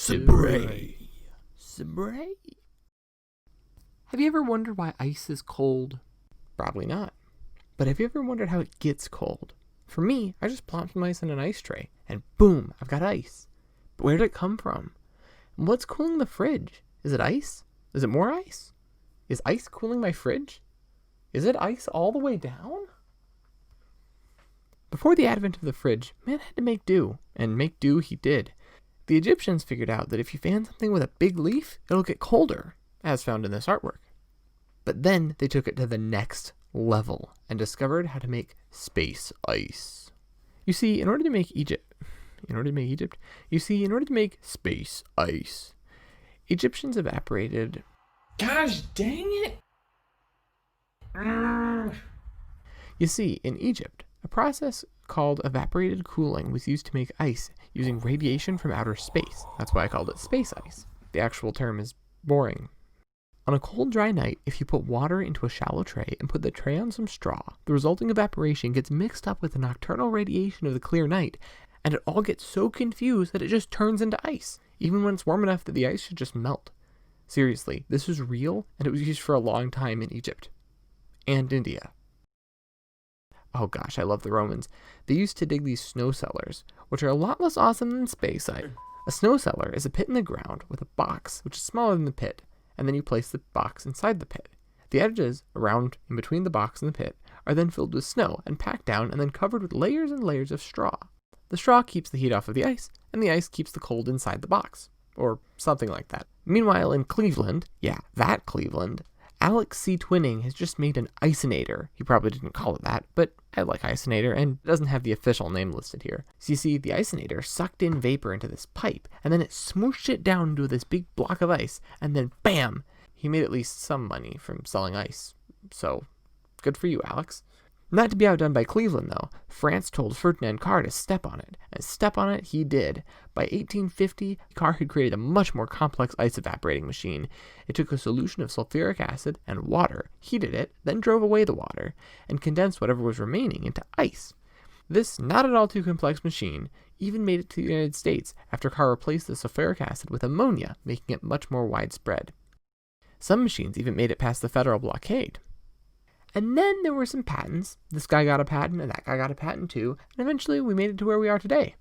SIBRAE. SIBRAE. Have you ever wondered why ice is cold? Probably not. But have you ever wondered how it gets cold? For me, I just plop some ice in an ice tray, and boom, I've got ice. But where did it come from? And what's cooling the fridge? Is it ice? Is it more ice? Is ice cooling my fridge? Is it ice all the way down? Before the advent of the fridge, man had to make do, and make do he did. The Egyptians figured out that if you fan something with a big leaf, it'll get colder, as found in this artwork. But then they took it to the next level and discovered how to make space ice. You see, in order to make space ice, Egyptians evaporated. Gosh dang it! You see, in Egypt, a process called evaporated cooling was used to make ice using radiation from outer space. That's why I called it space ice. The actual term is boring. On a cold, dry night, if you put water into a shallow tray and put the tray on some straw, the resulting evaporation gets mixed up with the nocturnal radiation of the clear night, and it all gets so confused that it just turns into ice, even when it's warm enough that the ice should just melt. Seriously, this was real, and it was used for a long time in Egypt. And India. Oh gosh, I love the Romans. They used to dig these snow cellars, which are a lot less awesome than space ice. A snow cellar is a pit in the ground with a box, which is smaller than the pit, and then you place the box inside the pit. The edges, around in between the box and the pit, are then filled with snow and packed down and then covered with layers and layers of straw. The straw keeps the heat off of the ice, and the ice keeps the cold inside the box. Or something like that. Meanwhile, in Cleveland, that Cleveland, Alex C. Twinning has just made an Isonator. He probably didn't call it that, but I like Isonator, and it doesn't have the official name listed here. So you see, the Isonator sucked in vapor into this pipe, and then it smooshed it down into this big block of ice, and then BAM! He made at least some money from selling ice. So, good for you, Alex. Not to be outdone by Cleveland, though, France told Ferdinand Carr to step on it, and step on it he did. By 1850, Carr had created a much more complex ice evaporating machine. It took a solution of sulfuric acid and water, heated it, then drove away the water, and condensed whatever was remaining into ice. This not at all too complex machine even made it to the United States after Carr replaced the sulfuric acid with ammonia, making it much more widespread. Some machines even made it past the federal blockade. And then there were some patents. This guy got a patent, and that guy got a patent too, and eventually we made it to where we are today.